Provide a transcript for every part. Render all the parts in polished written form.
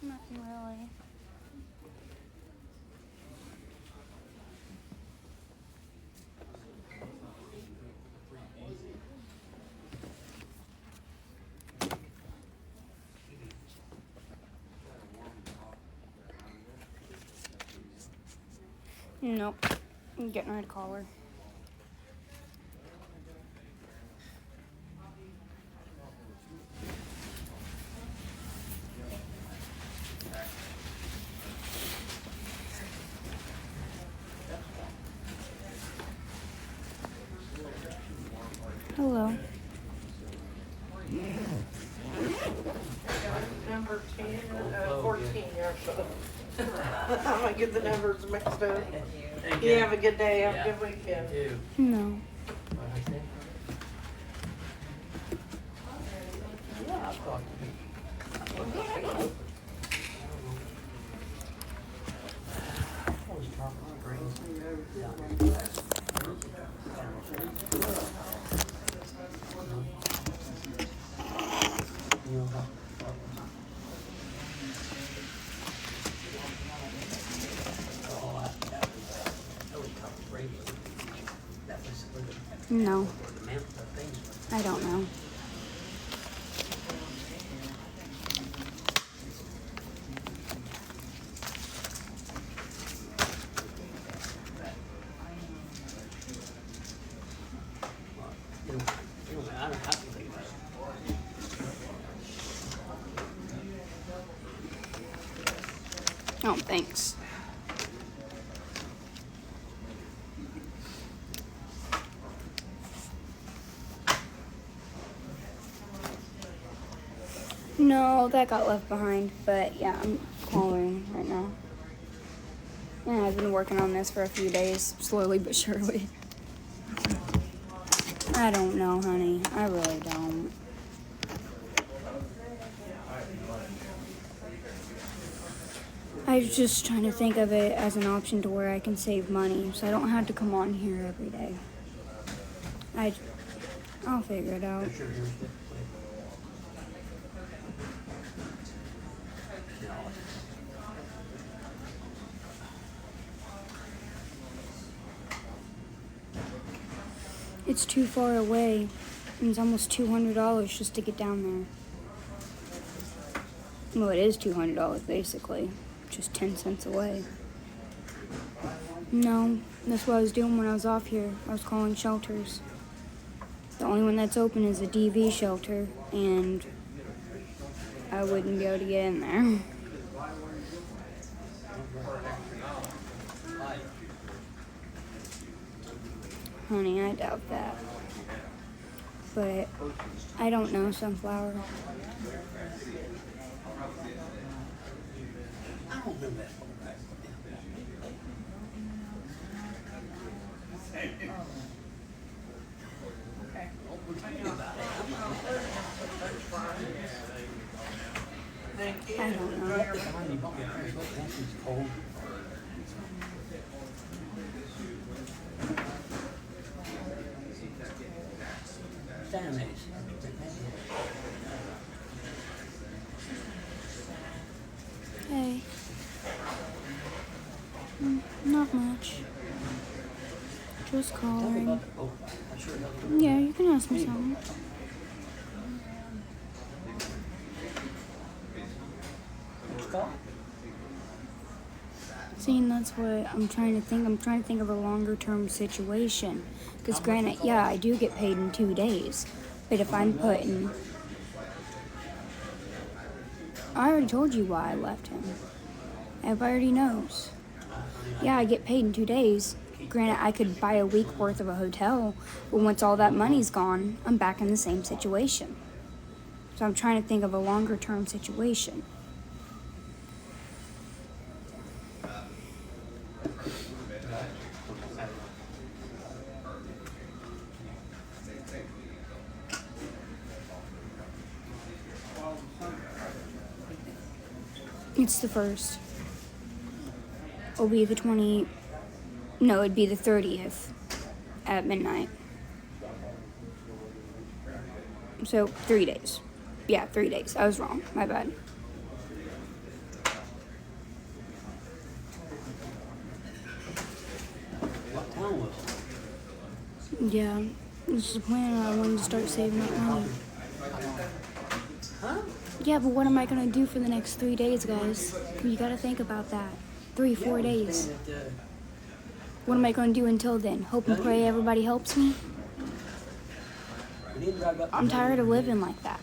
Nothing really. Nope. I'm getting ready to call her. Hello. Number 10, 14, actually. I'm gonna get the numbers mixed up. You have a good day, have a good weekend. No. No. I don't know. Oh, thanks. No, that got left behind, but yeah, I'm calling right now. Yeah, I've been working on this for a few days, slowly but surely. I don't know, honey. I really don't. I was just trying to think of it as an option to where I can save money, so I don't have to come on here every day. I'll figure it out. It's too far away. It's almost $200 just to get down there. Well, it is $200 basically. Just 10 cents away. No, that's what I was doing when I was off here. I was calling shelters. The only one that's open is a DV shelter, and I wouldn't be able to get in there. Honey, I doubt that. But I don't know, Sunflower. I don't know that. Thank you. I don't know. Hey. Not much. Just calling. Yeah, you can ask me something. See, and that's what I'm trying to think. I'm trying to think of a longer term situation. Because granted, yeah, I do get paid in 2 days. But if I'm putting... I already told you why I left him. Everybody already knows. Yeah, I get paid in 2 days. Granted, I could buy a week worth of a hotel. But once all that money's gone, I'm back in the same situation. So I'm trying to think of a longer term situation. It's the 1st. It'll be the 20... No, it'd be the 30th at midnight. So, 3 days. Yeah, 3 days. I was wrong. My bad. Yeah, this is the plan. I wanted to start saving up money. Huh? Yeah, but what am I gonna do for the next 3 days, guys? You gotta think about that. 3, 4 days. What am I gonna do until then? Hope and pray everybody helps me? I'm tired of living like that.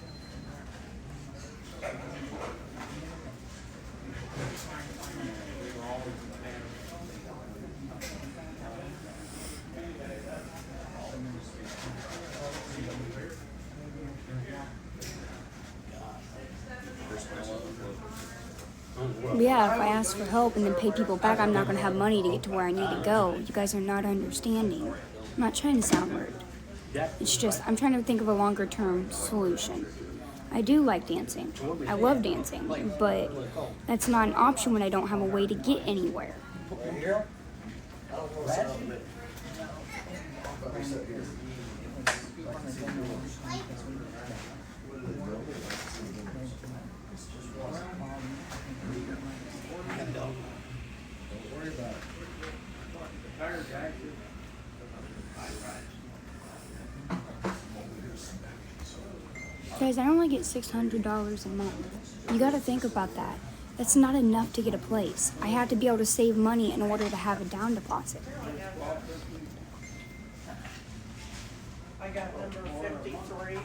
Yeah, if I ask for help and then pay people back, I'm not gonna have money to get to where I need to go. You guys are not understanding. I'm not trying to sound rude. It's just, I'm trying to think of a longer term solution. I do like dancing. I love dancing, but that's not an option when I don't have a way to get anywhere. Guys, I only get $600 a month. You gotta think about that. That's not enough to get a place. I have to be able to save money in order to have a down deposit. I got number 53.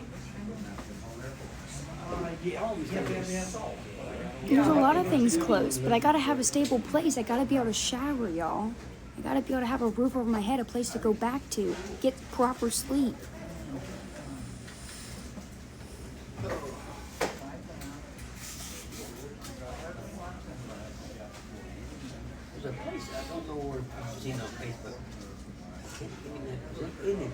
There's a lot of things closed, but I gotta have a stable place. I gotta be able to shower, y'all. I gotta be able to have a roof over my head, a place to go back to, get proper sleep. There's a place, I don't know where I've seen on Facebook. In it.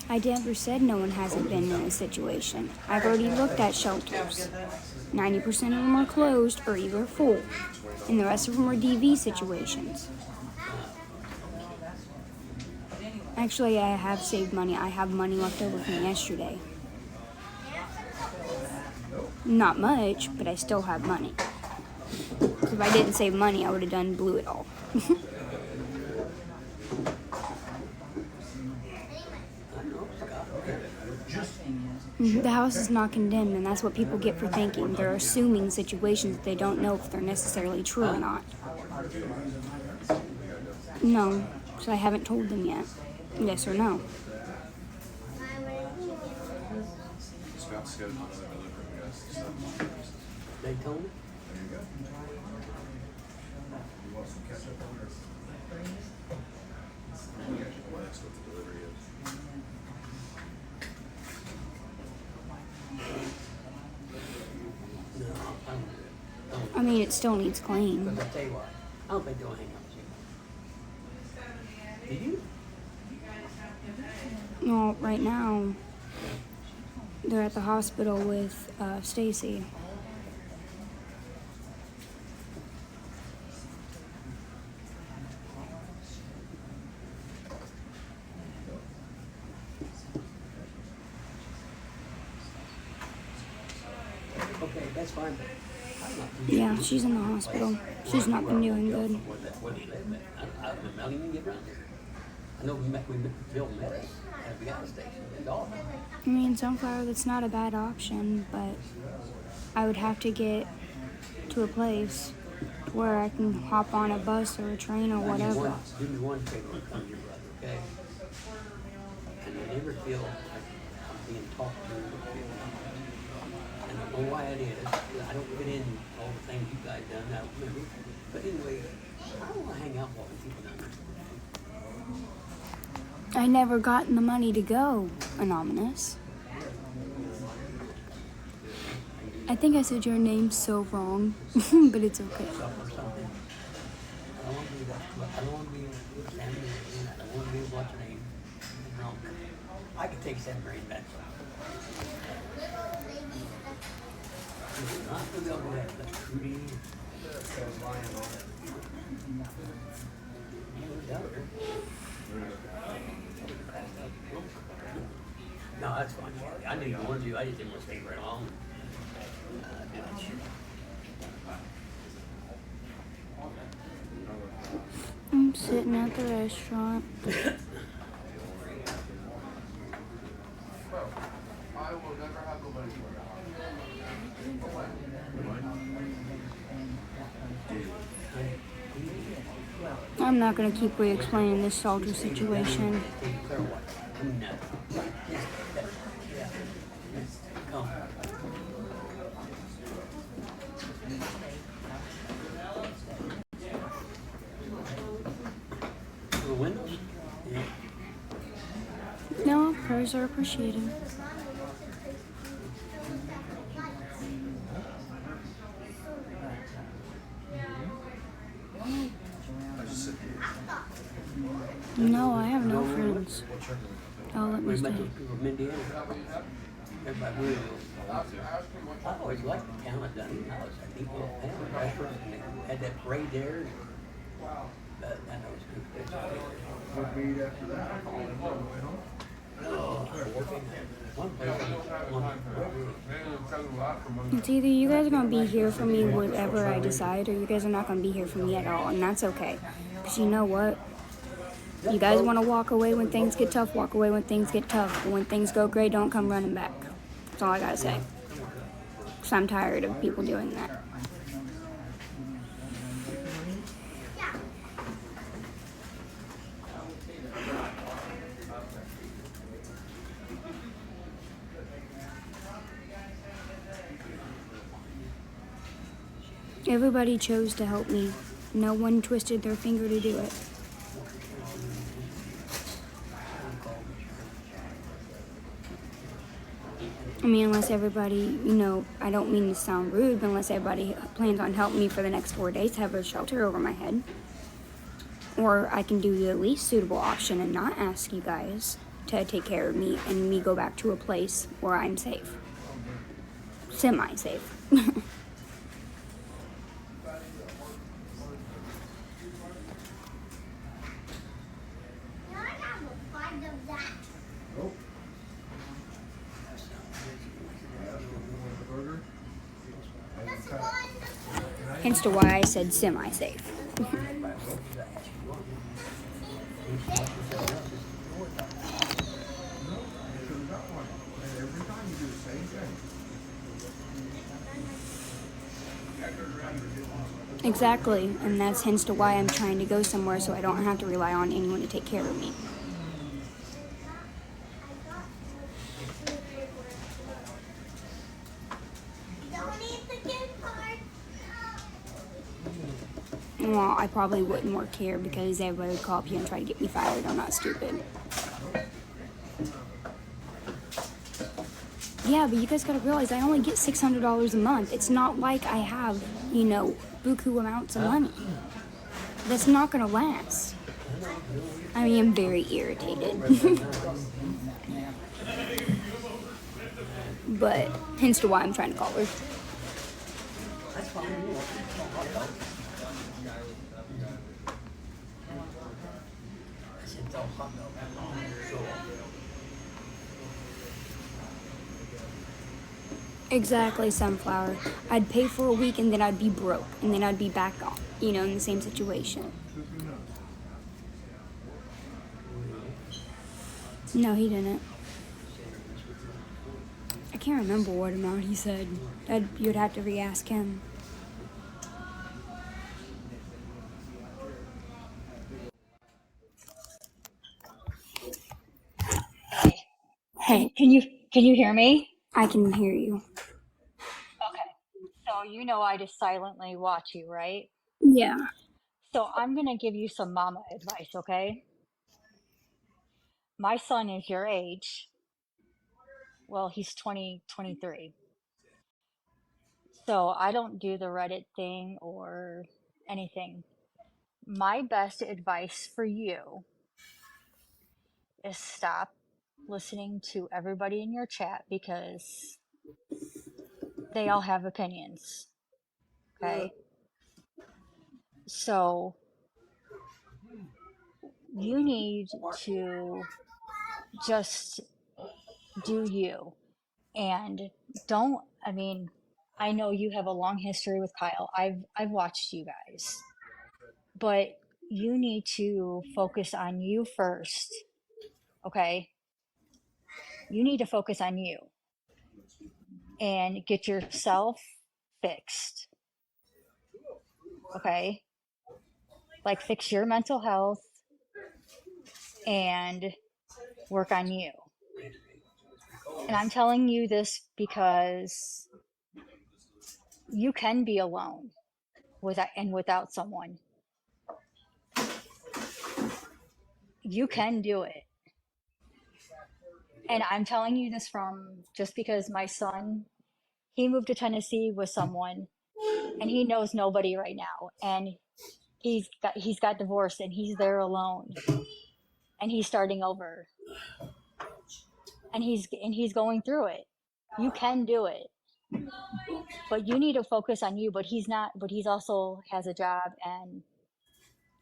I never said no one hasn't been in a situation. I've already looked at shelters. 90% of them are closed or either full, and the rest of them are DV situations. Actually, I have saved money. I have money left over from yesterday. Not much, but I still have money. If I didn't save money, I would have blew it all. The house is not condemned, and that's what people get for thinking. They're assuming situations that they don't know if they're necessarily true or not. No, because I haven't told them yet. Yes or no. Scott's got another delivery, guys. They told me? There you go. You want some ketchup on there? Well, that's what the delivery is. No, I don't. I mean, it still needs clean. But I tell you what, I don't think they'll hang out with you. Do you? Well, right now, they're at the hospital with Stacy. Okay, that's fine. But I'm not too Yeah, she's in the hospital. She's not been doing good. Where do you live, man? I don't even get around here. I know Bill met us at the gas station. It's awful. I mean, Sunflower, that's not a bad option, but I would have to get to a place where I can hop on a bus or a train or whatever. Do me one favor when it comes to your brother, okay? And you never feel like I'm being talked to. I don't know why it is. I don't fit in all the things you guys done. I don't remember. But anyway, I don't want to hang out with all the people down there. I never gotten the money to go, Anonymous. I think I said your name so wrong, but it's okay. Or something. I don't want to be that. I don't want to be with family. I don't want to be with what's her name. Drunk. I could take $7 grand back. Not to go with that, but Trudy. No, that's fine. I knew you wanted to. I just didn't want to stay very long. Do that shit. I'm sitting at the restaurant. I'm not gonna keep re-explaining this soldier situation. Come. The windows? Yeah. No, prayers are appreciated. I just sit here. No, I have no friends. Oh, let me We stay. met those people from Indiana. Everybody really I always liked the town of Dunedin. I was a people of town restaurant and they had that parade there. But I know it's good. What we eat after that? One place, It's either you guys are gonna be here for me whatever I decide, or you guys are not gonna be here for me at all, and that's okay. Cause you know what? You guys want to walk away when things get tough, walk away when things get tough. But when things go great, don't come running back. That's all I gotta say. Cause I'm tired of people doing that. Everybody chose to help me. No one twisted their finger to do it. I mean, unless everybody, I don't mean to sound rude, but unless everybody plans on helping me for the next 4 days to have a shelter over my head. Or I can do the least suitable option and not ask you guys to take care of me and me go back to a place where I'm safe. Semi-safe. Nope. Burger. Hence to why I said semi-safe. Every time you do the same thing. Exactly, and that's hence to why I'm trying to go somewhere so I don't have to rely on anyone to take care of me. Well, I probably wouldn't work here because everybody would call up here and try to get me fired. I'm not stupid. Yeah, but you guys gotta realize I only get $600 a month. It's not like I have, buku amounts of money. That's not gonna last. I mean, I'm very irritated. But hence to why I'm trying to call her. That's fine. I said, it's all hot dog. Exactly, Sunflower. I'd pay for a week and then I'd be broke. And then I'd be back on, in the same situation. No, he didn't. I can't remember what amount he said. You'd have to re-ask him. Hey, Can you hear me? I can hear you. Okay. So you know I just silently watch you, right? Yeah. So I'm gonna give you some mama advice, okay? My son is your age. Well, he's 23. So I don't do the Reddit thing or anything. My best advice for you is stop listening to everybody in your chat because they all have opinions. Okay? So you need to just do you and I know you have a long history with Kyle. I've watched you guys. But you need to focus on you first. Okay? You need to focus on you and get yourself fixed. Okay? Like, fix your mental health and work on you. And I'm telling you this because you can be alone without someone. You can do it. And I'm telling you this from just because my son, he moved to Tennessee with someone and he knows nobody right now, and he's got divorced and he's there alone and he's starting over and he's going through it. You can do it, but you need to focus on you. But he's also has a job, and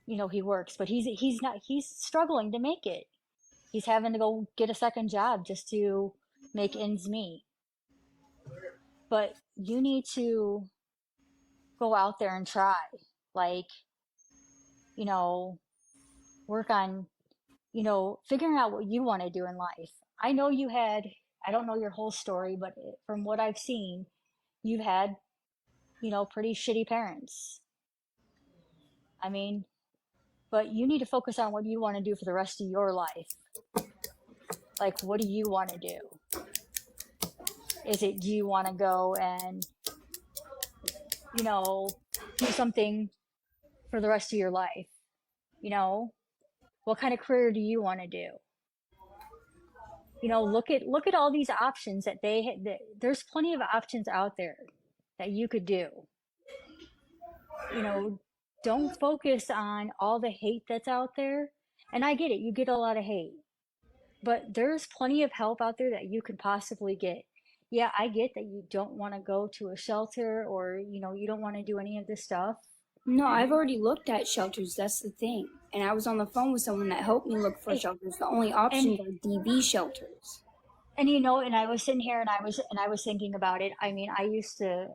he works, but he's struggling to make it. He's having to go get a second job just to make ends meet. But you need to go out there and try, like, work on, figuring out what you want to do in life. I know I don't know your whole story, but from what I've seen, you've had, pretty shitty parents. I mean, but you need to focus on what you want to do for the rest of your life. Like, what do you want to do? Do you want to go and, do something for the rest of your life? What kind of career do you want to do? Look at all these options that there's plenty of options out there that you could do. Don't focus on all the hate that's out there. And I get it, you get a lot of hate, but there's plenty of help out there that you could possibly get. Yeah, I get that you don't want to go to a shelter, or you don't want to do any of this stuff. No, I've already looked at shelters. That's the thing. And I was on the phone with someone that helped me look for shelters. The only options are DV shelters. And and I was sitting here and I was thinking about it. I mean, I used to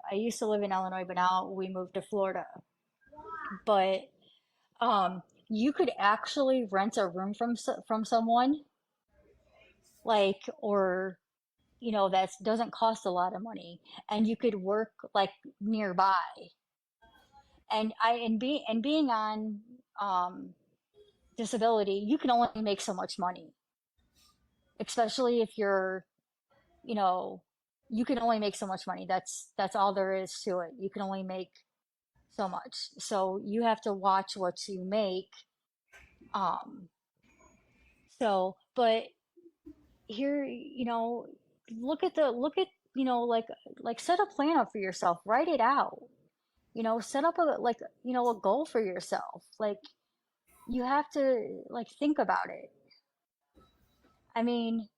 live in Illinois, but now we moved to Florida. But you could actually rent a room from someone, like, or that doesn't cost a lot of money, and you could work like nearby. And being on disability, you can only make so much money, especially if you're, you can only make so much money. That's all there is to it. You can only make so much. So you have to watch what you make. But here, look at, like set a plan up for yourself, write it out. Set up a goal for yourself. Like, you have to, like, think about it. I mean,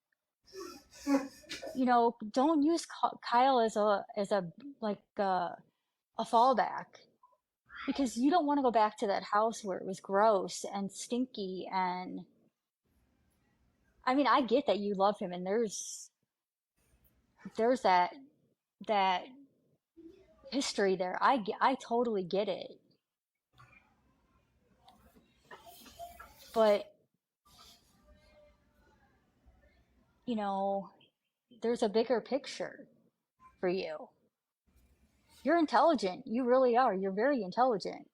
don't use Kyle as a fallback, because you don't want to go back to that house where it was gross and stinky. And I mean, I get that you love him, and there's that history there. I totally get it. But there's a bigger picture for you. You're intelligent. You really are. You're very intelligent.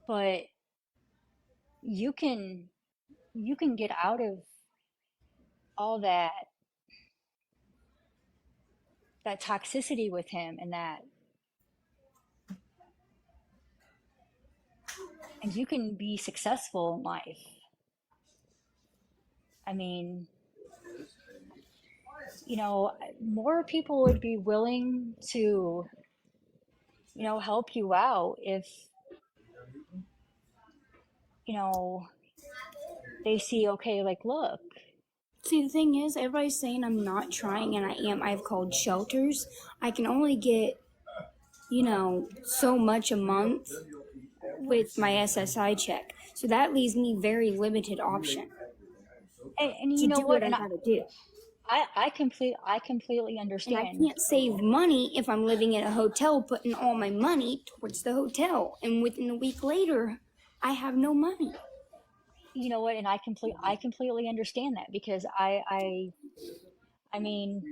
But you can get out of all that toxicity with him, and you can be successful in life. I mean, more people would be willing to, help you out if, they see, okay, like, look. See, the thing is, everybody's saying I'm not trying, and I am. I've called shelters. I can only get, so much a month with my SSI check. So that leaves me very limited option And to you know do what? what I gotta do. I completely And I understand. can't save money if I'm living in a hotel, putting all my money towards the hotel. And within a week later, I have no money. You know what? And I completely understand that because I mean,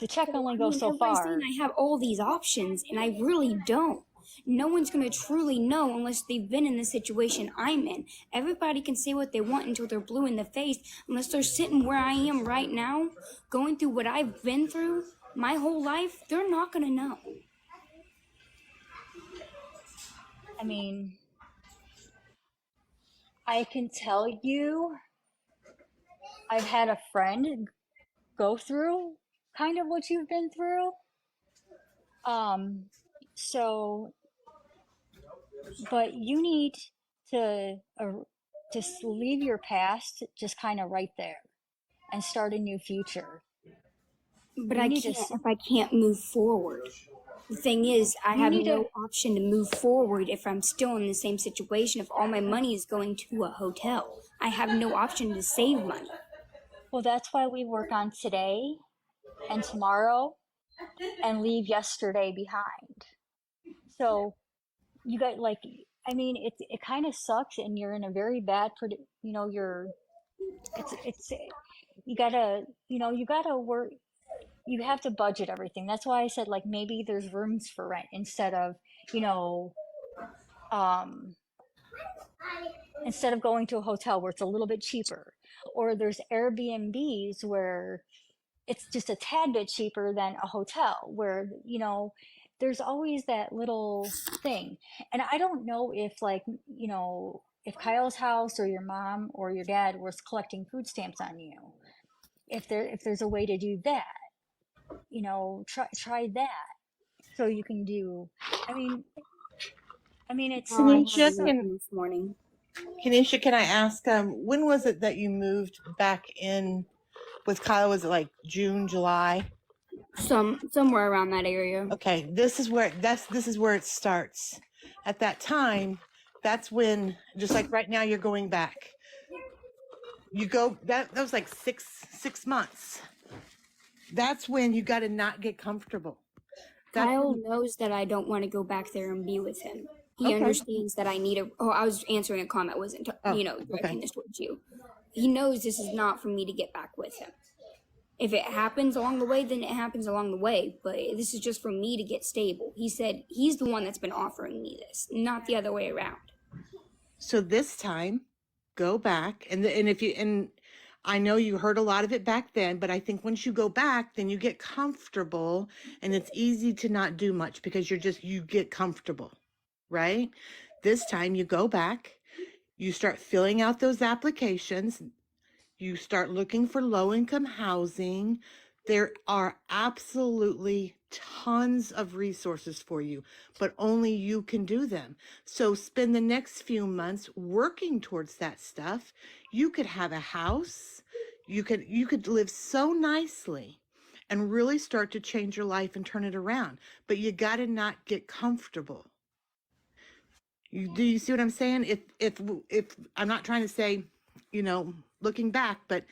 the check So, only I goes mean, so everybody's saying far. I have all these options, and I really don't. No one's going to truly know unless they've been in the situation I'm in. Everybody can say what they want until they're blue in the face. Unless they're sitting where I am right now, going through what I've been through my whole life, they're not going to know. I mean, I can tell you, I've had a friend go through kind of what you've been through. Um, so, but you need to just leave your past just kind of right there and start a new future. But You I need to, can't if I can't move forward. The thing is, I you have need to, no option to move forward if I'm still in the same situation. If all my money is going to a hotel, I have no option to save money. well, that's why we work on today and tomorrow and leave yesterday behind. So you got like, I mean, it kind of sucks and you're in a very bad, you know, it's, you gotta, you gotta work, you have to budget everything. That's why I said like maybe there's rooms for rent instead of, you know, um, instead of going to a hotel where it's a little bit cheaper, or there's Airbnbs where it's just a tad bit cheaper than a hotel where, there's always that little thing. And I don't know if like, if Kyle's house or your mom or your dad was collecting food stamps on you, if there's a way to do that, try that so you can do, I mean, it's Oh, I like, have Kanisha, nothing this morning. can I ask, when was it that you moved back in with Kyle? Was it like June, July? Somewhere around that area. Okay, this is where it starts. At that time, that's when, just like right now, you're going back. You go that was like six months. That's when you got to not get comfortable. Kyle knows that I don't want to go back there and be with him. He Okay. understands that I need a. Oh, I was answering a comment. Wasn't directing this towards you. He knows this is not for me to get back with him. If it happens along the way, then it happens along the way. But this is just for me to get stable. He said he's the one that's been offering me this, not the other way around. So this time, go back and I know you heard a lot of it back then, but I think once you go back, then you get comfortable and it's easy to not do much because you get comfortable, right? This time you go back, you start filling out those applications, you start looking for low-income housing. There are absolutely tons of resources for you, but only you can do them. So spend the next few months working towards that stuff. You could have a house. You could live so nicely and really start to change your life and turn it around. But you got to not get comfortable. Do you see what I'm saying? If I'm not trying to say, looking back, but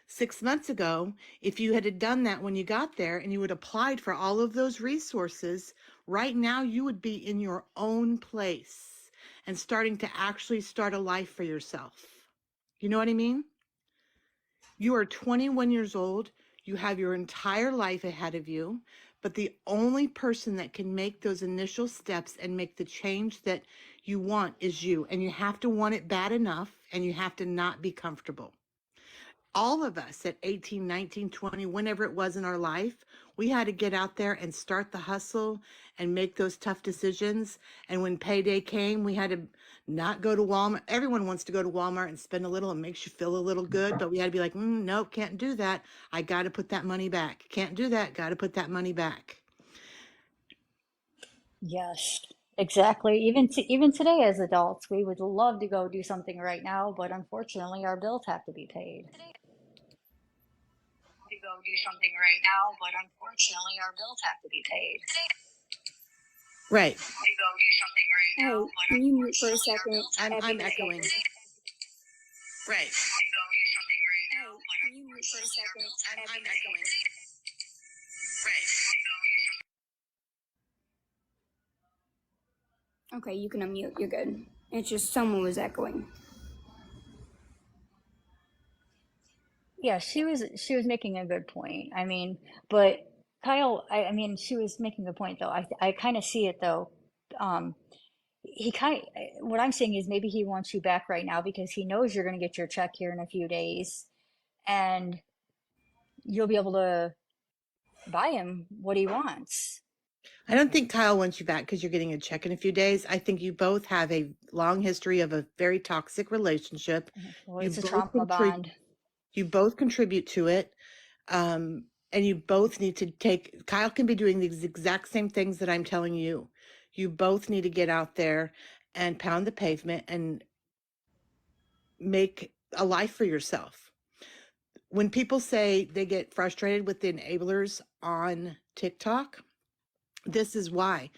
6 months ago, if you had done that when you got there and you had applied for all of those resources, right now you would be in your own place and starting to actually start a life for yourself. You know what I mean? You are 21 years old. You have your entire life ahead of you, but the only person that can make those initial steps and make the change that you want is you. And you have to want it bad enough, and you have to not be comfortable. All of us at 18, 19, 20, whenever it was in our life, we had to get out there and start the hustle and make those tough decisions. And when payday came, we had to not go to Walmart. Everyone wants to go to Walmart and spend a little. It makes you feel a little good, but we had to be like, nope, can't do that. I got to put that money back. Can't do that. Got to put that money back. yes, exactly. Even today as adults, we would love to go do something right now, but unfortunately our bills have to be paid. To go do something right now, but unfortunately our bills have to be paid. Right. To go do something right now, Hey, but can you mute for a unfortunately our second? bills have to I'm be echoing. paid. Right. To go do something right now, can you mute for a second? I'm Evan? echoing. Right. Okay, you can unmute. You're good. It's just someone was echoing. Yeah, she was making a good point. I mean, but Kyle, I mean, she was making a point though. I kind of see it though. Um, he kind what I'm saying is maybe he wants you back right now because he knows you're going to get your check here in a few days, and you'll be able to buy him what he wants. I don't think Kyle wants you back because you're getting a check in a few days. I think you both have a long history of a very toxic relationship. Well, You it's a both trauma bond. you both contribute to it. And you both need to take, Kyle can be doing these exact same things that I'm telling you. You both need to get out there and pound the pavement and make a life for yourself. When people say they get frustrated with the enablers on TikTok, this is why.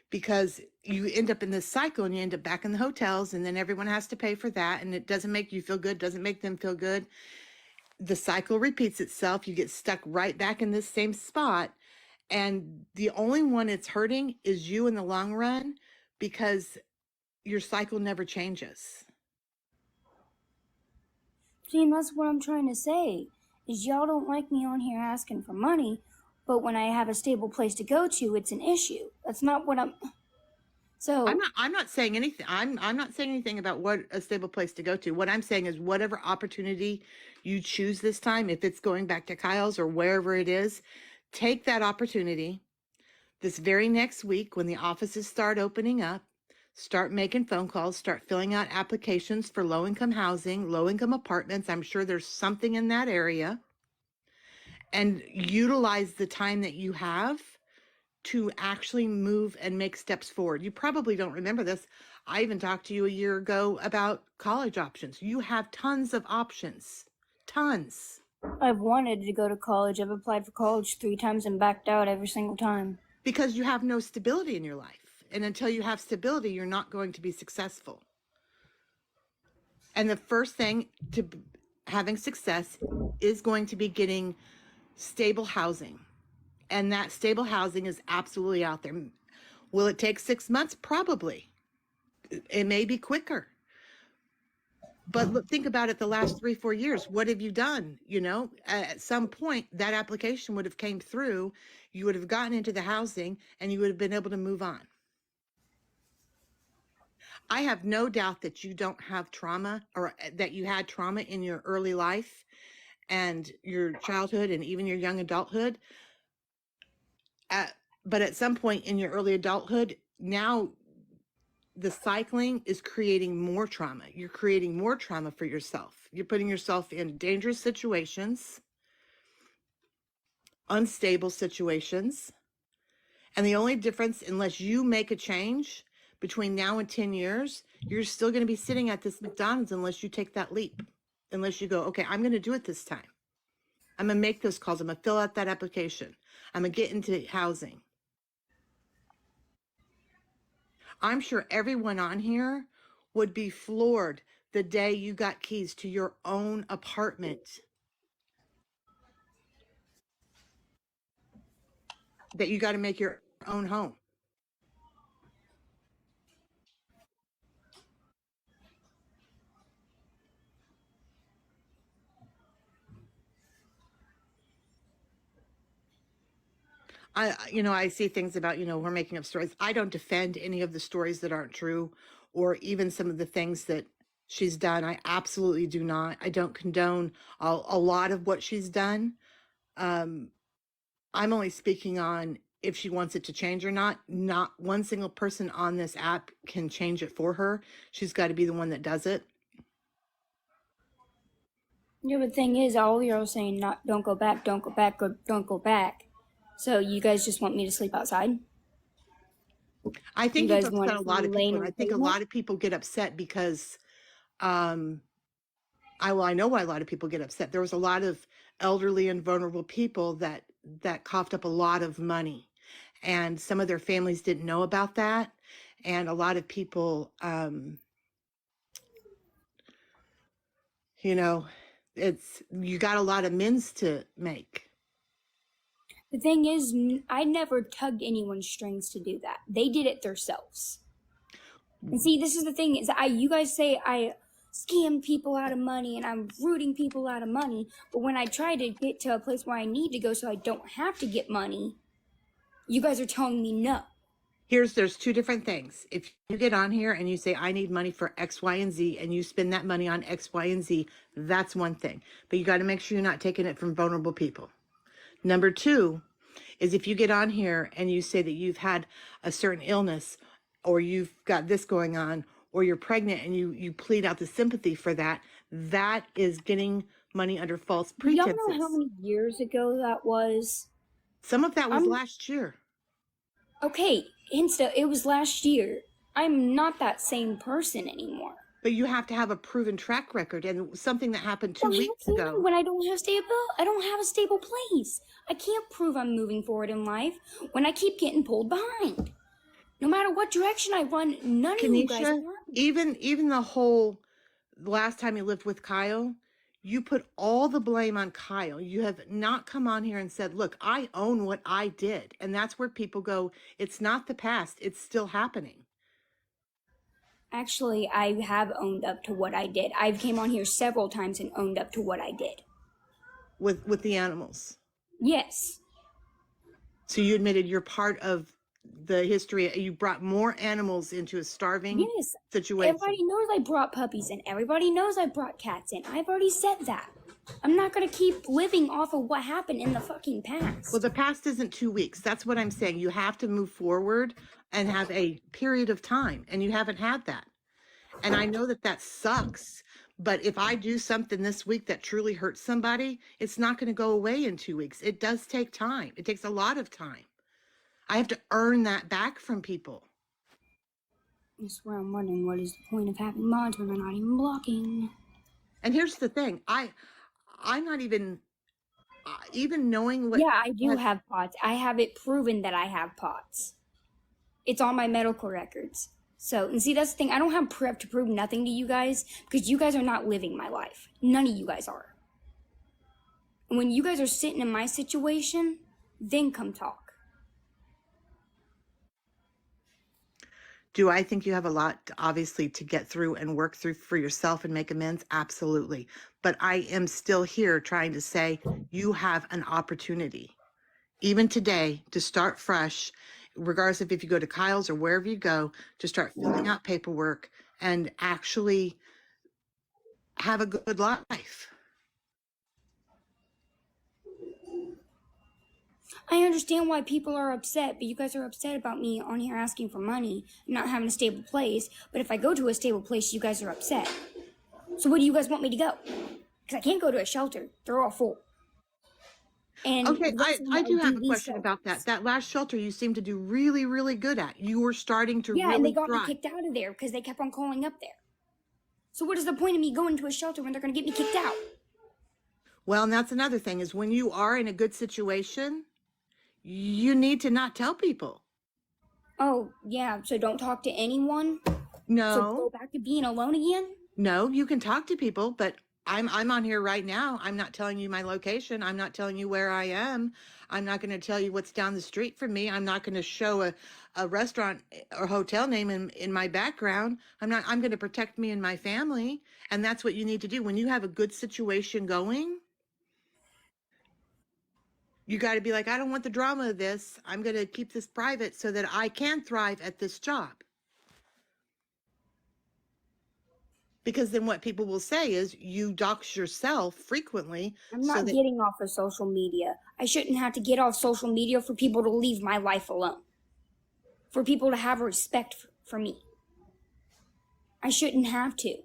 Because you end up in this cycle and you end up back in the hotels, and then everyone has to pay for that, and it doesn't make you feel good, doesn't make them feel good. The cycle repeats itself. You get stuck right back in this same spot. And the only one it's hurting is you in the long run, because your cycle never changes. See, and that's what I'm trying to say, is y'all don't like me on here asking for money, but when I have a stable place to go to, it's an issue. That's not what I'm... So I'm not saying anything. I'm not saying anything about what a stable place to go to. What I'm saying is whatever opportunity you choose this time, if it's going back to Kyle's or wherever it is, take that opportunity this very next week when the offices start opening up. Start making phone calls, start filling out applications for low-income housing, low-income apartments. I'm sure there's something in that area. And utilize the time that you have to actually move and make steps forward. You probably don't remember this. I even talked to you a year ago about college options. You have tons of options, tons. I've wanted to go to college. I've applied for college 3 times and backed out every single time. Because you have no stability in your life. And until you have stability, you're not going to be successful. And the first thing to having success is going to be getting stable housing. And that stable housing is absolutely out there. Will it take 6 months? Probably. It may be quicker. But look, think about it, the last 3-4 years. What have you done? You know, at some point that application would have came through. You would have gotten into the housing and you would have been able to move on. I have no doubt that you don't have trauma, or that you had trauma in your early life and your childhood and even your young adulthood. But at some point in your early adulthood, now the cycling is creating more trauma. You're creating more trauma for yourself. You're putting yourself in dangerous situations, unstable situations. And the only difference, unless you make a change between now and 10 years, you're still going to be sitting at this McDonald's unless you take that leap. Unless you go, okay, I'm going to do it this time. I'm going to make those calls. I'm going to fill out that application. I'm going to get into housing. I'm sure everyone on here would be floored the day you got keys to your own apartment. That you got to make your own home. I see things about, we're making up stories. I don't defend any of the stories that aren't true, or even some of the things that she's done. I absolutely do not. I don't condone a lot of what she's done. I'm only speaking on if she wants it to change or not. Not one single person on this app can change it for her. She's got to be the one that does it. Yeah, but the thing is, all you're all saying, don't go back, don't go back, don't go back. So you guys just want me to sleep outside? I think You you've guys upset want a lot of lay people. in And I the think a table? lot of people get upset because I know why a lot of people get upset. There was a lot of elderly and vulnerable people that coughed up a lot of money, and some of their families didn't know about that. And a lot of people, You got a lot of amends to make. The thing is, I never tugged anyone's strings to do that. They did it themselves. And see, this is the thing is, you guys say I scam people out of money and I'm rooting people out of money, but when I try to get to a place where I need to go so I don't have to get money, you guys are telling me no. There's two different things. If you get on here and you say, I need money for X, Y, and Z, and you spend that money on X, Y, and Z, that's one thing. But you got to make sure you're not taking it from vulnerable people. Number two is if you get on here and you say that you've had a certain illness, or you've got this going on, or you're pregnant and you plead out the sympathy for that, that is getting money under false Y'all pretenses. know how many years ago that was? Some of that was last year. Okay, Insta, it was last year. I'm not that same person anymore. But you have to have a proven track record, and something that happened 2 weeks ago. When I don't have a stable place. I can't prove I'm moving forward in life when I keep getting pulled behind. No matter what direction I run, none of you guys are. Even the last time you lived with Kyle, you put all the blame on Kyle. You have not come on here and said, look, I own what I did. And that's where people go, it's not the past, it's still happening. Actually, I have owned up to what I did. I've came on here several times and owned up to what I did. With the animals? Yes. So you admitted you're part of the history. You brought more animals into a starving situation. Everybody knows I brought puppies in. Everybody knows I brought cats in. I've already said that. I'm not going to keep living off of what happened in the fucking past. Well, the past isn't 2 weeks. That's what I'm saying. You have to move forward and have a period of time, and you haven't had that. And I know that sucks, but if I do something this week that truly hurts somebody, it's not going to go away in 2 weeks. It does take time. It takes a lot of time. I have to earn that back from people. That's where I'm wondering, what is the point of having mods when they're not even blocking? And here's the thing. I'm not even knowing what... Yeah, I do have POTS. I have it proven that I have POTS. It's on my medical records. So, and see, that's the thing. I don't have prep to prove nothing to you guys because you guys are not living my life. None of you guys are. And when you guys are sitting in my situation, then come talk. Do I think you have a lot, obviously, to get through and work through for yourself and make amends? Absolutely. But I am still here trying to say you have an opportunity, even today, to start fresh, regardless of if you go to Kyle's or wherever you go, to start filling out paperwork and actually have a good life. I understand why people are upset, but you guys are upset about me on here asking for money and not having a stable place. But if I go to a stable place, you guys are upset. So where do you guys want me to go? Because I can't go to a shelter. They're all full. And okay, I do have a question about that. That last shelter you seem to do really, really good at. You were starting to really and they got thrive. me kicked out of there because they kept on calling up there. So what is the point of me going to a shelter when they're going to get me kicked out? Well, and that's another thing is when you are in a good situation, you need to not tell people. Oh, yeah. So don't talk to anyone? No. So go back to being alone again? No, you can talk to people, but I'm on here right now. I'm not telling you my location. I'm not telling you where I am. I'm not going to tell you what's down the street from me. I'm not going to show a restaurant or hotel name in my background. I'm going to protect me and my family. And that's what you need to do. When you have a good situation going, you got to be like, I don't want the drama of this. I'm going to keep this private so that I can thrive at this job. Because then what people will say is you dox yourself frequently. I'm not getting off of social media. I shouldn't have to get off social media for people to leave my life alone. For people to have respect for me. I shouldn't have to.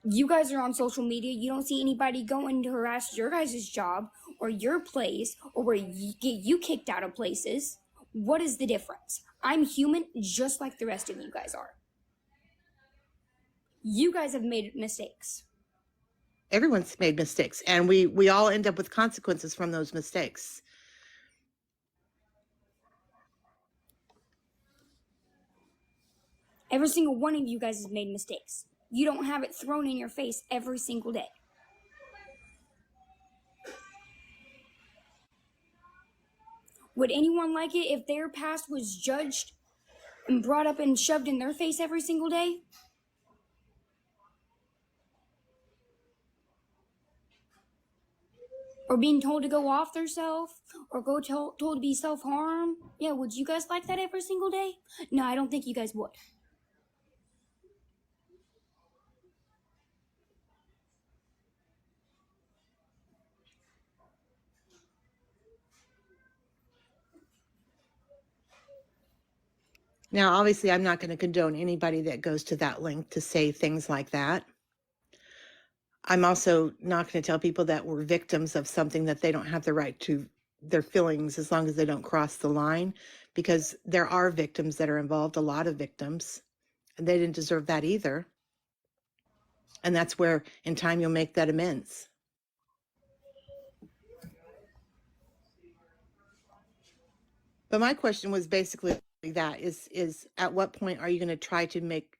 You guys are on social media. You don't see anybody going to harass your guys' job or your place or where you get you kicked out of places. What is the difference? I'm human just like the rest of you guys are. You guys have made mistakes. Everyone's made mistakes, and we all end up with consequences from those mistakes. Every single one of you guys has made mistakes. You don't have it thrown in your face every single day. Would anyone like it if their past was judged and brought up and shoved in their face every single day? Or being told to go off themselves? Or told to be self-harm? Yeah, would you guys like that every single day? No, I don't think you guys would. Now, obviously, I'm not going to condone anybody that goes to that length to say things like that. I'm also not going to tell people that we're victims of something that they don't have the right to their feelings as long as they don't cross the line, because there are victims that are involved, a lot of victims, and they didn't deserve that either. And that's where in time you'll make that amends. But my question was basically that is at what point are you going to try to make,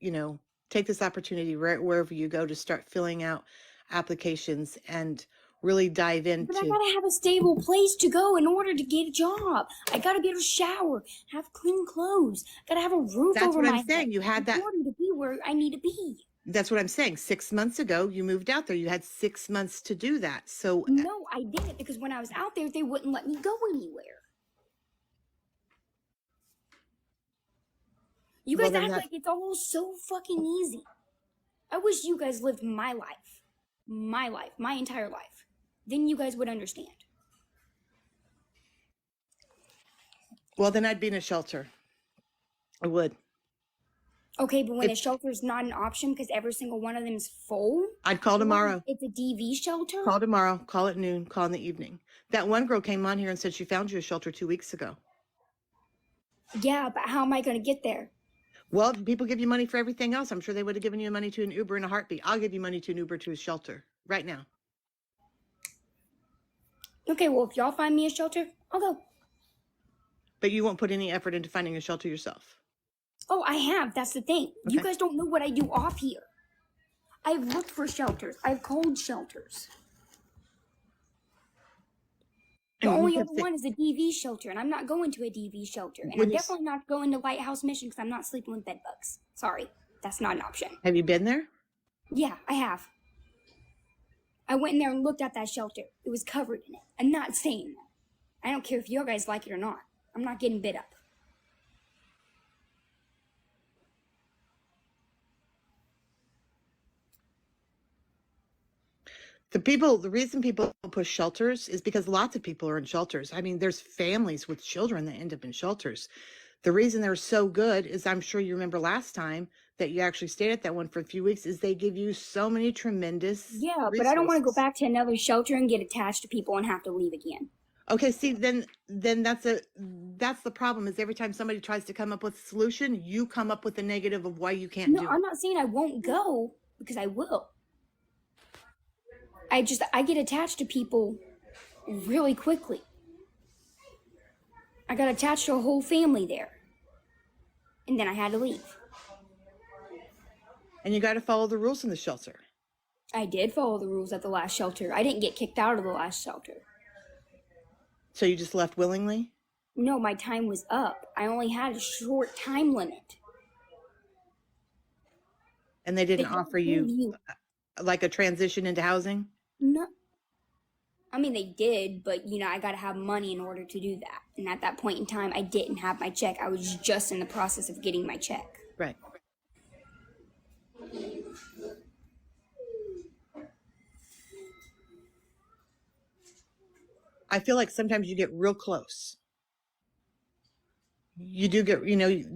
take this opportunity wherever you go to start filling out applications and really dive But I into. gotta have a stable place to go in order to get a job. I gotta be able to shower, have clean clothes, gotta have a roof That's over what my I'm head saying. You had in that. order to be where I need to be. That's what I'm saying. 6 months ago, you moved out there. You had 6 months to do that. So No, I didn't, because when I was out there, they wouldn't let me go anywhere. You well, guys then act that, like it's all so fucking easy. I wish you guys lived my life, my entire life. Then you guys would understand. well, then I'd be in a shelter. I would. Okay, but when a If shelter's not an option because every single one of them is full, I'd call or tomorrow. it's a DV shelter. Call tomorrow. Call at noon. Call in the evening. That one girl came on here and said she found you a shelter 2 weeks ago. Yeah, but how am I going to get there? Well, people give you money for everything else. I'm sure they would have given you money to an Uber in a heartbeat. I'll give you money to an Uber to a shelter right now. Okay, well, if y'all find me a shelter, I'll go. But you won't put any effort into finding a shelter yourself. Oh, I have. That's the thing. You Okay. guys don't know what I do off here. I've looked for shelters. I've called shelters. The And you only kept other saying, one is a DV shelter, and I'm not going to a DV shelter. And I'm when you, definitely not going to Lighthouse Mission because I'm not sleeping with bed bugs. Sorry, that's not an option. have you been there? Yeah, I have. I went in there and looked at that shelter. It was covered in it. I'm not saying that. I don't care if you guys like it or not. I'm not getting bit up. The reason people push shelters is because lots of people are in shelters. I mean, there's families with children that end up in shelters. The reason they're so good is, I'm sure you remember last time that you actually stayed at that one for a few weeks, is they give you so many tremendous Yeah, but I don't want to go resources. back to another shelter and get attached to people and have to leave again. Okay, see, then that's the problem, is every time somebody tries to come up with a solution, you come up with a negative of why you can't No, do I'm it. not saying I won't go because I will. I get attached to people really quickly. I got attached to a whole family there. And then I had to leave. And you got to follow the rules in the shelter. I did follow the rules at the last shelter. I didn't get kicked out of the last shelter. So you just left willingly? No, my time was up. I only had a short time limit. And they They didn't don't offer give you you like a transition into housing? no. I mean, they did, but I got to have money in order to do that. And at that point in time, I didn't have my check. I was just in the process of getting my check. Right. I feel like sometimes you get real close. You do get,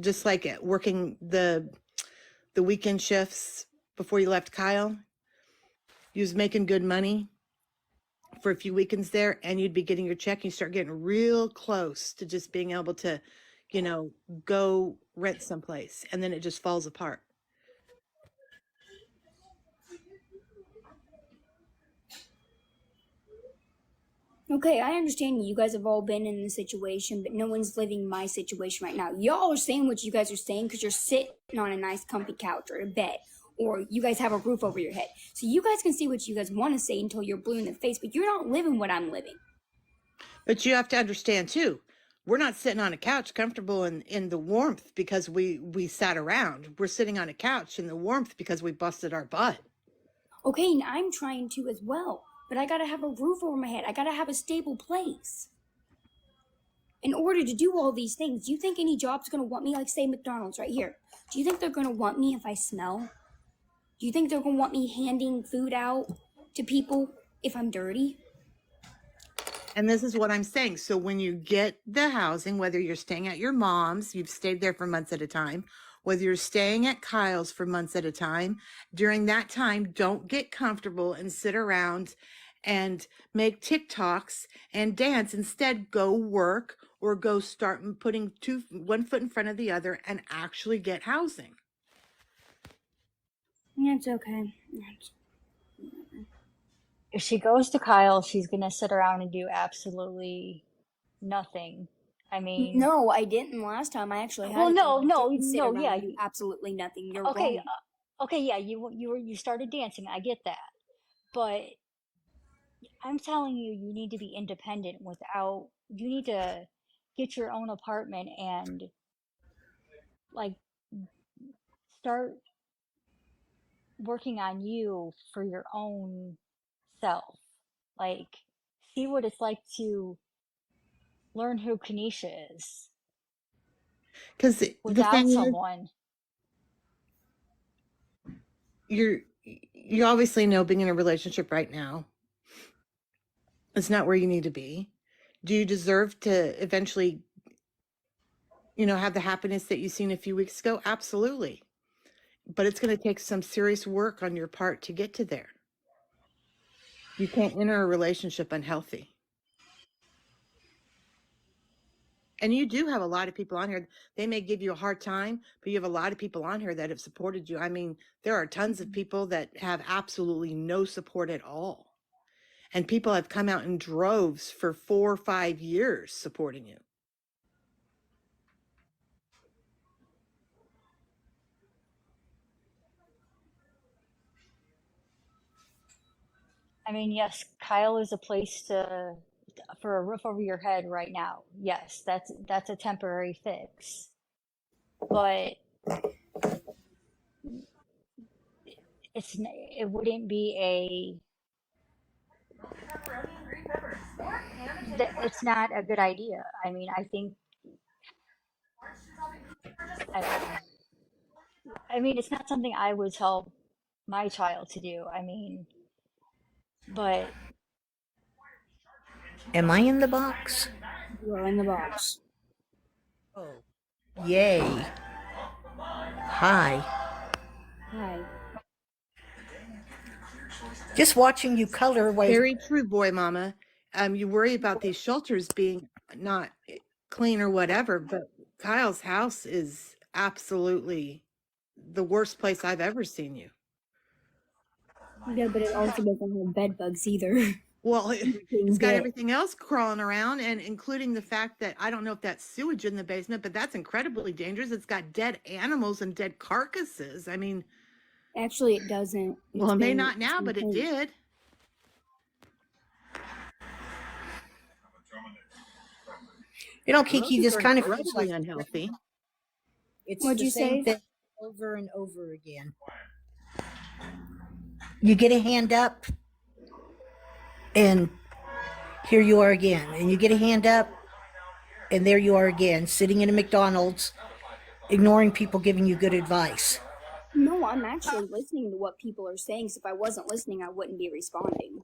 just like working the weekend shifts before you left Kyle. You was making good money for a few weekends there, and you'd be getting your check, and you start getting real close to just being able to, go rent someplace, and then it just falls apart. Okay, I understand you guys have all been in this situation, but no one's living my situation right now. Y'all are saying what you guys are saying because you're sitting on a nice comfy couch or a bed or you guys have a roof over your head. So you guys can say what you guys want to say until you're blue in the face, but you're not living what I'm living. But you have to understand too, we're not sitting on a couch comfortable in the warmth because we sat around. We're sitting on a couch in the warmth because we busted our butt. Okay, and I'm trying to as well, but I gotta have a roof over my head. I gotta have a stable place. In order to do all these things, do you think any job's gonna want me, like say McDonald's right here? Do you think they're gonna want me if I smell? Do you think they're gonna want me handing food out to people if I'm dirty? And this is what I'm saying. So when you get the housing, whether you're staying at your mom's, you've stayed there for months at a time, whether you're staying at Kyle's for months at a time, during that time, don't get comfortable and sit around and make TikToks and dance. Instead, go work or go start putting one foot in front of the other and actually get housing. Yeah, it's okay. If she goes to Kyle, she's gonna sit around and do absolutely nothing. I mean, No, I didn't last time. I actually had well, a no, job. I no, didn't sit no, around yeah, and do absolutely nothing. You're okay, wrong. okay, yeah, you started dancing. I get that, but I'm telling you, you need to be independent without. You need to get your own apartment and like start working on you for your own self. Like, see what it's like to learn who Kanisha is Because the without thing is, someone. you obviously know being in a relationship right now, it's not where you need to be. Do you deserve to eventually, have the happiness that you seen a few weeks ago? Absolutely. But it's going to take some serious work on your part to get to there. You can't enter a relationship unhealthy. And you do have a lot of people on here. They may give you a hard time, but you have a lot of people on here that have supported you. I mean, there are tons of people that have absolutely no support at all. And people have come out in droves for 4 or 5 years supporting you. I mean, yes, Kyle is a place for a roof over your head right now. Yes, that's a temporary fix. But it wouldn't be it's not a good idea. I mean, I think I don't know. I mean, it's not something I would tell my child to do. I mean, but Am I in the box? You're in the box. Oh, yay. Hi. Hi. Just watching you color while Very true, boy mama. You worry about these shelters being not clean or whatever, but Kyle's house is absolutely the worst place I've ever seen you. Yeah, but it also doesn't have bed bugs either. Well, Everything's it's got good. everything else crawling around, and including the fact that I don't know if that's sewage in the basement, but that's incredibly dangerous. It's got dead animals and dead carcasses. I mean, Actually, it doesn't. well, it may not It's now, been but it cleaned. did. Kiki, this Roaches are kind of feels incredibly like unhealthy. it's What'd the you same say? thing over and over again. You get a hand up, and here you are again. And you get a hand up, and there you are again, sitting in a McDonald's, ignoring people giving you good advice. No, I'm actually listening to what people are saying. So if I wasn't listening, I wouldn't be responding.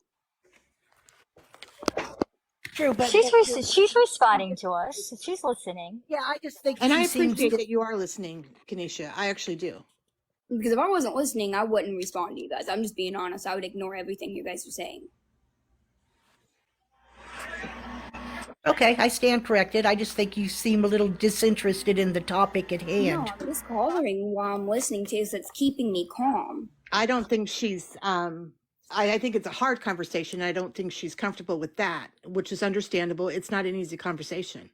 True, but she's responding to us. She's listening. yeah, I just think And I she seems appreciate to, that you are listening, Kanisha. I actually do. Because if I wasn't listening, I wouldn't respond to you guys. I'm just being honest. I would ignore everything you guys are saying. Okay, I stand corrected. I just think you seem a little disinterested in the topic at No, hand. I'm just coloring while I'm listening to you, so it's keeping me calm. I don't think she's I think it's a hard conversation. I don't think she's comfortable with that, which is understandable. It's not an easy conversation.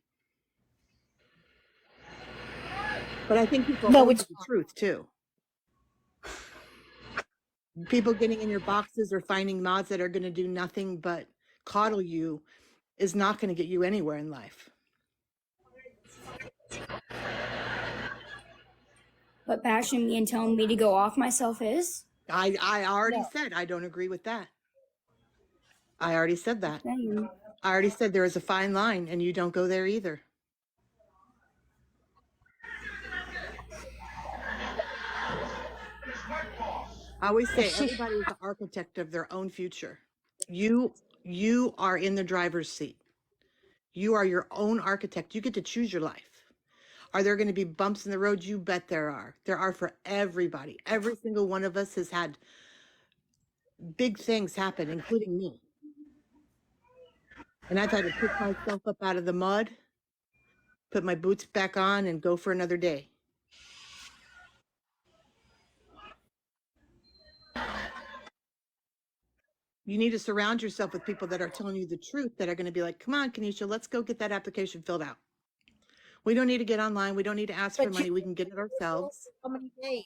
But I think people No, hold it's the truth too. People getting in your boxes or finding mods that are going to do nothing but coddle you is not going to get you anywhere in life. But bashing me and telling me to go off myself is. I already No. said I don't agree with that. I already said that. Saying. I already said there is a fine line, and you don't go there either. I always say everybody is the architect of their own future. You are in the driver's seat. You are your own architect. You get to choose your life. Are there going to be bumps in the road? You bet there are. There are for everybody. Every single one of us has had big things happen, including me. And I've had to pick myself up out of the mud, put my boots back on, and go for another day. You need to surround yourself with people that are telling you the truth, that are going to be like, come on, Kenesha, let's go get that application filled out. We don't need to get online. We don't need to ask for But money. you, We can get it ourselves. how many days?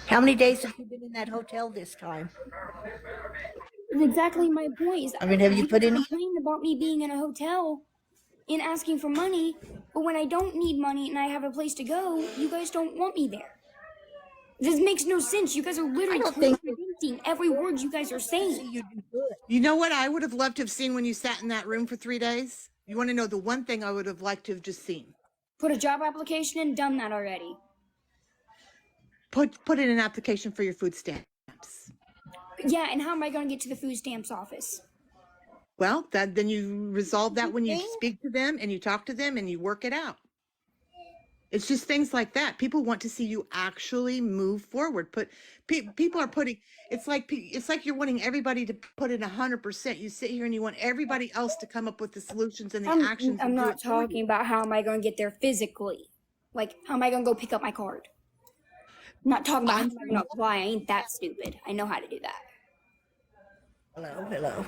How many days have you been in that hotel this time? That's exactly my point. Is I mean, have you put any? complain about me being in a hotel and asking for money, but when I don't need money and I have a place to go, you guys don't want me there. This makes no sense. You guys are literally don't think- contradicting every word you guys are saying. You do good. You know what I would have loved to have seen when you sat in that room for 3 days? You want to know the one thing I would have liked to have just seen? Put a job application in, done that already. Put in an application for your food stamps. Yeah, and how am I going to get to the food stamps office? Well, then you resolve that when you speak to them and you talk to them and you work it out. It's just things like that. People want to see you actually move forward. People are putting. It's like you're wanting everybody to put in 100%. You sit here and you want everybody else to come up with the solutions and the actions. I'm and do not it for you. talking about how am I going to get there physically. Like, how am I going to go pick up my card? I'm not talking about how am I going to apply. I ain't that stupid. I know how to do that. Hello.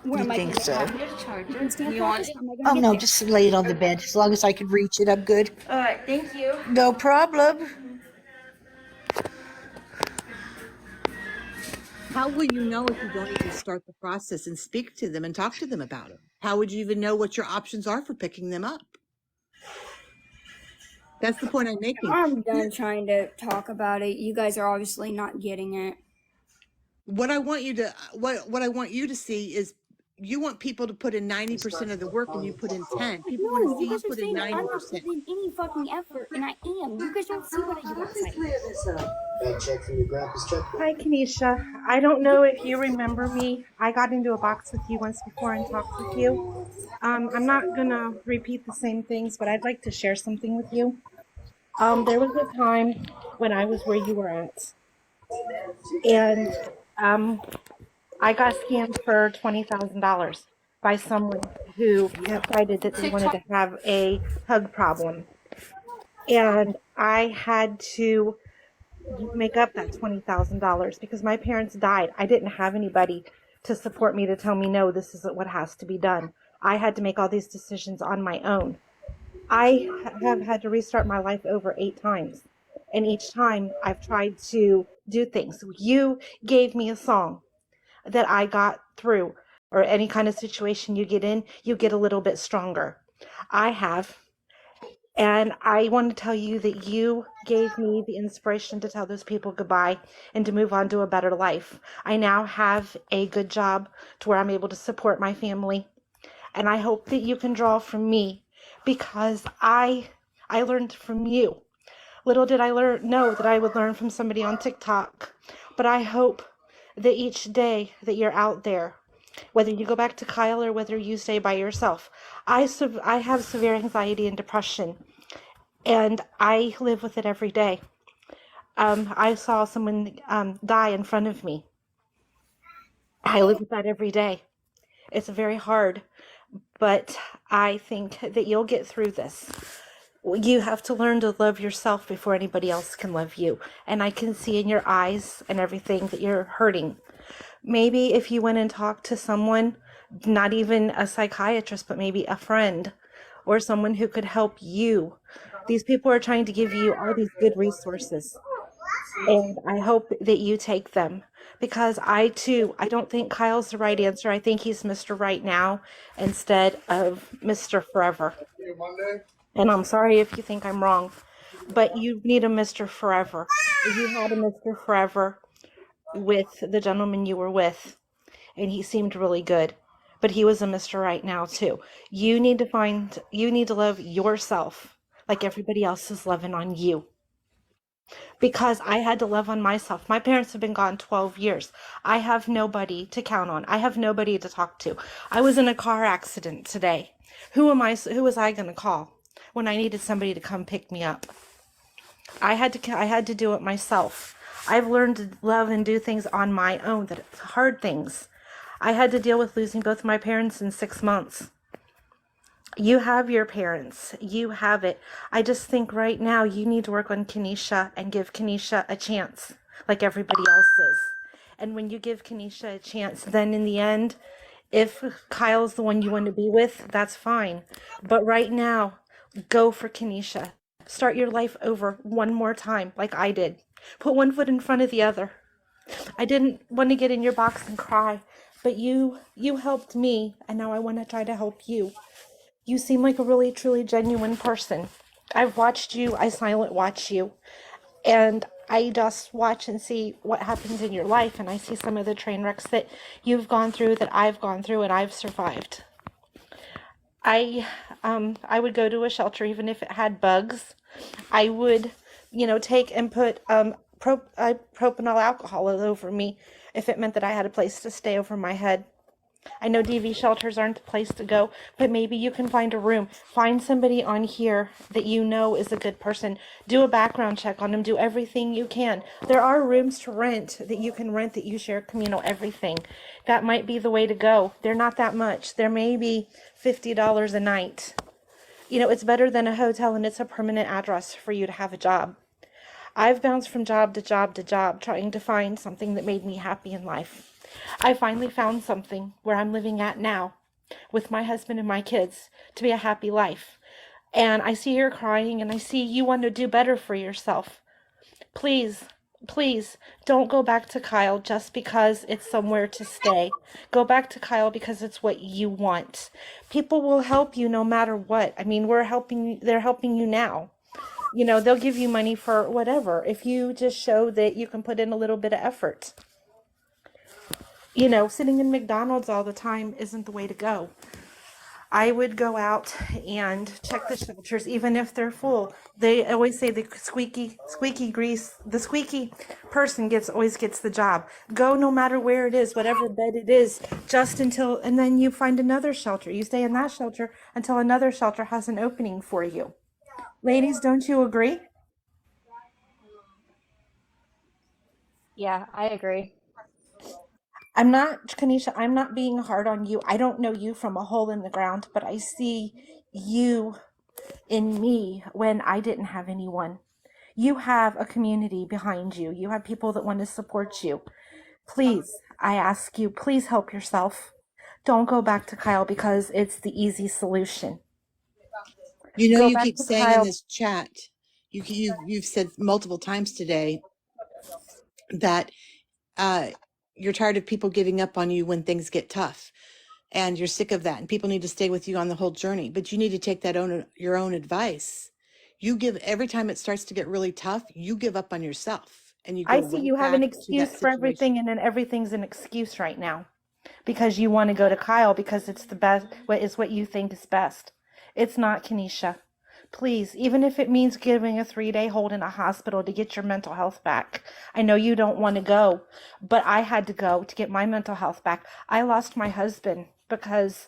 Where You am I think gonna so? have the food stamp office? How am I gonna Oh get no, there? just lay it on the bed. As long as I could reach it, I'm good. All right, thank you. No problem. How will you know if you don't even start the process and speak to them and talk to them about it? How would you even know what your options are for picking them up? That's the point I'm making. I'm done trying to talk about it. You guys are obviously not getting it. What I want you to see is you want people to put in 90% of the work and you put in 10. People No, want to you see you guys are put in saying I'm not 90%. putting in any fucking effort, and I am. You guys don't see what I do outside. Bag check from your grandpa's checkbook. Hi, Kenesha. I don't know if you remember me. I got into a box with you once before and talked with you. I'm not gonna repeat the same things, but I'd like to share something with you. There was a time when I was where you were at, and I got scammed for $20,000 by someone who decided that they wanted to have a hug problem, and I had to make up that $20,000 because my parents died. I didn't have anybody to support me to tell me, no, this isn't what has to be done. I had to make all these decisions on my own. I have had to restart my life over 8 times. And each time I've tried to do things. You gave me a song that I got through, or any kind of situation you get in, you get a little bit stronger. I have. And I want to tell you that you gave me the inspiration to tell those people goodbye and to move on to a better life. I now have a good job to where I'm able to support my family. And I hope that you can draw from me because I learned from you. Little did I know that I would learn from somebody on TikTok. But I hope that each day that you're out there, whether you go back to Kyle or whether you stay by yourself, I have severe anxiety and depression, and I live with it every day. I saw someone die in front of me. I live with that every day. It's very hard, but I think that you'll get through this. You have to learn to love yourself before anybody else can love you. And I can see in your eyes and everything that you're hurting. Maybe if you went and talked to someone, not even a psychiatrist, but maybe a friend or someone who could help you. These people are trying to give you all these good resources, and I hope that you take them, because I too, I don't think Kyle's the right answer. I think he's Mr. Right Now instead of Mr. Forever. And I'm sorry if you think I'm wrong, but you need a Mr. Forever. You had a Mr. Forever with the gentleman you were with, and he seemed really good, but he was a Mr. Right Now too. You need to love yourself like everybody else is loving on you. Because I had to love on myself. My parents have been gone 12 years. I have nobody to count on. I have nobody to talk to. I was in a car accident today. Who was I going to call when I needed somebody to come pick me up? I had to do it myself. I've learned to love and do things on my own, that hard things. I had to deal with losing both my parents in 6 months. You have your parents. You have it. I just think right now you need to work on Kenesha and give Kenesha a chance like everybody else is. And when you give Kenesha a chance, then in the end, if Kyle's the one you want to be with, that's fine. But right now, go for Kenesha. Start your life over one more time like I did. Put one foot in front of the other. I didn't want to get in your box and cry, but you helped me, and now I want to try to help you. You seem like a really, truly genuine person. I've watched you, I silent watch you, and I just watch and see what happens in your life, and I see some of the train wrecks that you've gone through, that I've gone through, and I've survived. I would go to a shelter even if it had bugs. I would, take and put propanol alcohol all over me if it meant that I had a place to stay over my head. I know DV shelters aren't the place to go, but maybe you can find a room. Find somebody on here that you know is a good person. Do a background check on them. Do everything you can. There are rooms to rent that you can rent that you share communal everything. That might be the way to go. They're not that much. They're maybe $50 a night. It's better than a hotel, and it's a permanent address for you to have a job. I've bounced from job to job to job trying to find something that made me happy in life. I finally found something where I'm living at now with my husband and my kids to be a happy life. And I see you're crying, and I see you want to do better for yourself. Please, please don't go back to Kyle just because it's somewhere to stay. Go back to Kyle because it's what you want. People will help you no matter what. I mean, they're helping you now. They'll give you money for whatever if you just show that you can put in a little bit of effort. Sitting in McDonald's all the time isn't the way to go. I would go out and check the shelters, even if they're full. They always say the squeaky person always gets the job. Go no matter where it is, whatever bed it is, and then you find another shelter. You stay in that shelter until another shelter has an opening for you. Ladies, don't you agree? Yeah, I agree. Kanisha, I'm not being hard on you. I don't know you from a hole in the ground, but I see you in me when I didn't have anyone. You have a community behind you. You have people that want to support you. Please, I ask you, please help yourself. Don't go back to Kyle because it's the easy solution. Go You back keep to saying in Kyle. this chat, you've said multiple times today that you're tired of people giving up on you when things get tough, and you're sick of that, and people need to stay with you on the whole journey. But you need to take your own advice. Every time it starts to get really tough, you give up on yourself, and you go I see right you have an back to excuse that for situation. everything, and then everything's an excuse right now because you want to go to Kyle because it's the best, what you think is best. It's not, Kenesha. Please, even if it means giving a 3-day hold in a hospital to get your mental health back. I know you don't want to go, but I had to go to get my mental health back. I lost my husband because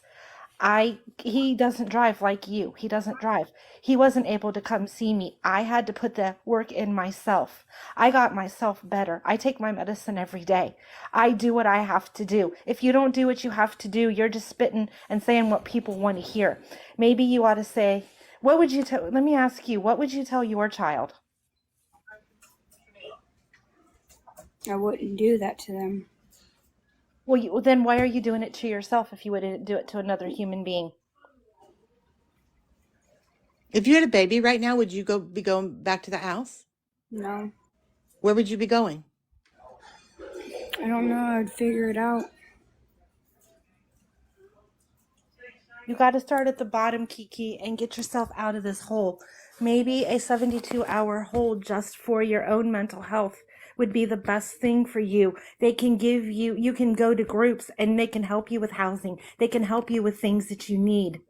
he doesn't drive like you. He doesn't drive. He wasn't able to come see me. I had to put the work in myself. I got myself better. I take my medicine every day. I do what I have to do. If you don't do what you have to do, you're just spitting and saying what people want to hear. Maybe you ought to say, let me ask you, what would you tell your child? I wouldn't do that to them. Well, then why are you doing it to yourself if you wouldn't do it to another human being? If you had a baby right now, would you be going back to the house? No, Where would you be going? I don't know. I'd figure it out. You got to start at the bottom, Kiki, and get yourself out of this hole. Maybe a 72-hour hold just for your own mental health would be the best thing for you. They can give you, you can go to groups and they can help you with housing. They can help you with things that you need.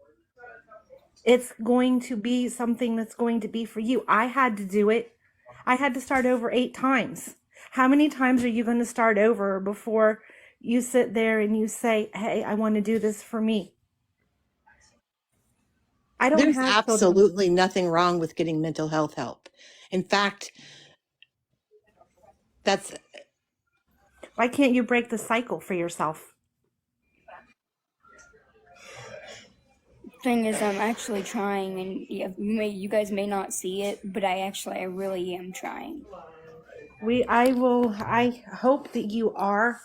It's going to be something that's going to be for you. I had to do it. I had to start over 8 times. How many times are you going to start over before you sit there and you say, hey, I want to do this for me? I don't There's have children. absolutely nothing wrong with getting mental health help. In fact, that's Why can't you break the cycle for yourself? Thing is, I'm actually trying, and you guys may not see it, but I really am trying. I hope that you are.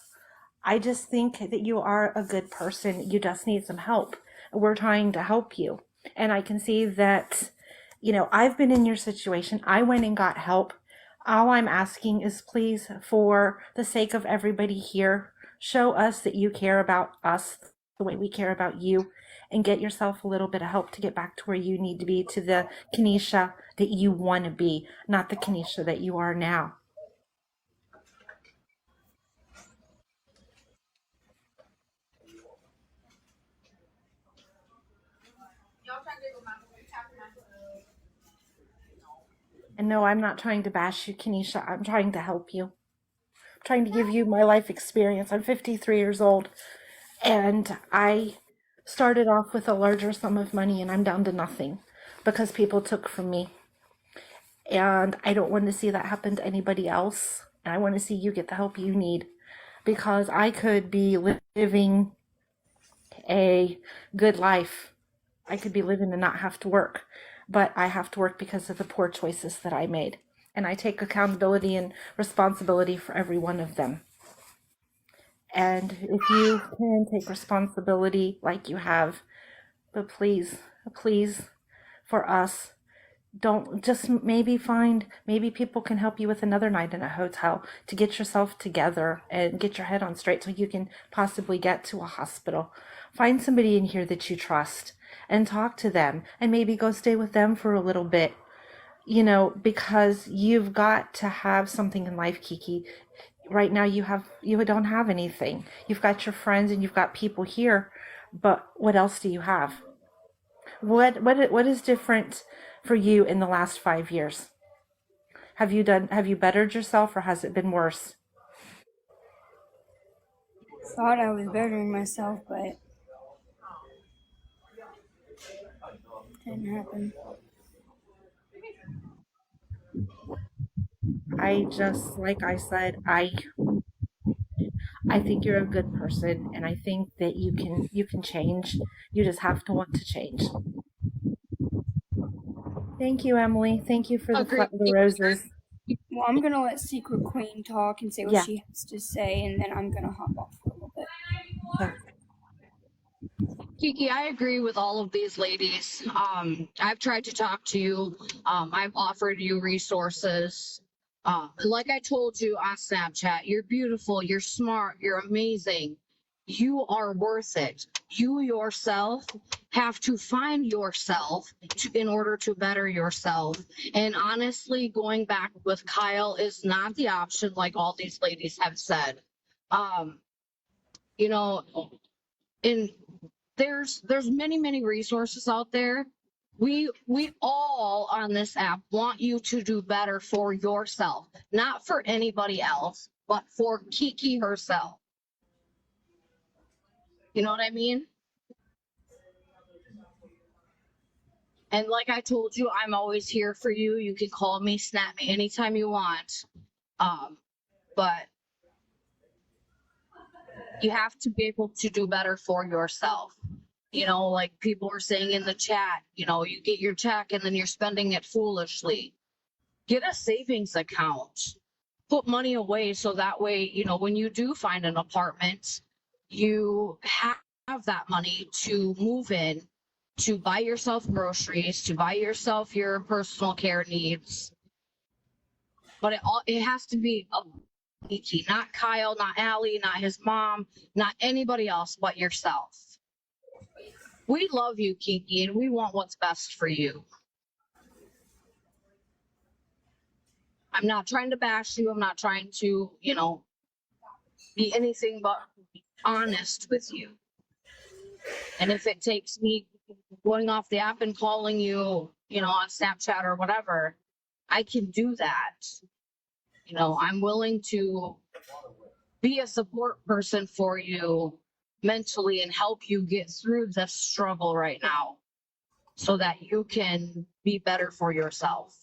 I just think that you are a good person. You just need some help. We're trying to help you. And I can see that, I've been in your situation. I went and got help. All I'm asking is please, for the sake of everybody here, show us that you care about us the way we care about you, and get yourself a little bit of help to get back to where you need to be, to the Kenesha that you want to be, not the Kenesha that you are now. And no, I'm not trying to bash you, Kenesha. I'm trying to help you. I'm trying to give you my life experience. I'm 53 years old, and I started off with a larger sum of money, and I'm down to nothing because people took from me. And I don't want to see that happen to anybody else. And I want to see you get the help you need, because I could be living a good life. I could be living and not have to work, but I have to work because of the poor choices that I made. And I take accountability and responsibility for every one of them. And if you can take responsibility like you have, but please, for us, don't just maybe people can help you with another night in a hotel to get yourself together and get your head on straight so you can possibly get to a hospital. Find somebody in here that you trust and talk to them, and maybe go stay with them for a little bit, because you've got to have something in life, Kiki. Right now you don't have anything. You've got your friends and you've got people here, but what else do you have? What is different for you in the last 5 years? Have you bettered yourself, or has it been worse? Thought I was bettering myself, but didn't happen. Like I said, I think you're a good person, and I think that you can change. You just have to want to change. Thank you, Emily. Thank you for the roses. Well, I'm gonna let Secret Queen talk and say what Yeah. she has to say, and then I'm gonna hop off for a little bit. Yeah. Kiki, I agree with all of these ladies. I've tried to talk to you. I've offered you resources. Like I told you on Snapchat, you're beautiful, you're smart, you're amazing. You are worth it. You yourself have to find yourself in order to better yourself. And honestly, going back with Kyle is not the option, like all these ladies have said. There's many resources out there. We all on this app want you to do better for yourself, not for anybody else, but for Kiki herself. You know what I mean? And like I told you, I'm always here for you. You can call me, snap me anytime you want. But you have to be able to do better for yourself. Like people are saying in the chat, you get your check and then you're spending it foolishly. Get a savings account. Put money away so that way, when you do find an apartment, you have that money to move in to buy yourself groceries, to buy yourself your personal care needs. But it has to be a Kiki, not Kyle, not Allie, not his mom, not anybody else but yourself. We love you, Kiki, and we want what's best for you. I'm not trying to bash you. I'm not trying to, be anything but honest with you. And if it takes me going off the app and calling you, on Snapchat or whatever, I can do that. I'm willing to be a support person for you mentally and help you get through this struggle right now so that you can be better for yourself.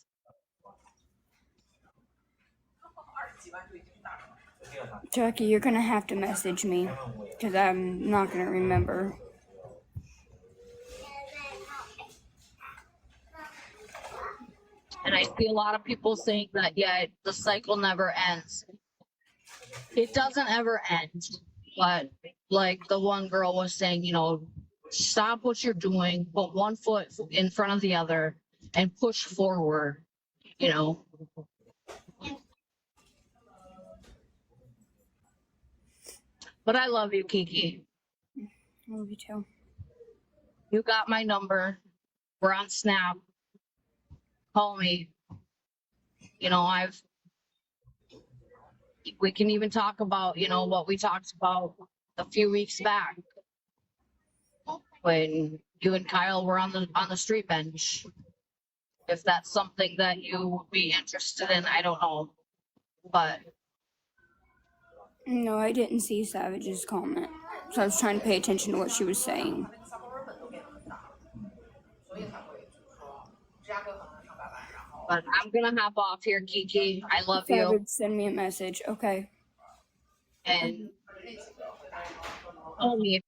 Jackie, you're gonna have to message me because I'm not gonna remember. And I see a lot of people saying that, the cycle never ends. It doesn't ever end. But like the one girl was saying, stop what you're doing, put one foot in front of the other and push forward, But I love you, Kiki. I love you too. You got my number. We're on Snap. Call me. We can even talk about, what we talked about a few weeks back when you and Kyle were on the street bench. If that's something that you would be interested in, I don't know. But No, I didn't see Savage's comment, so I was trying to pay attention to what she was saying. But I'm gonna hop off here, Kiki. I love you. Savage, send me a message. Okay. And call me if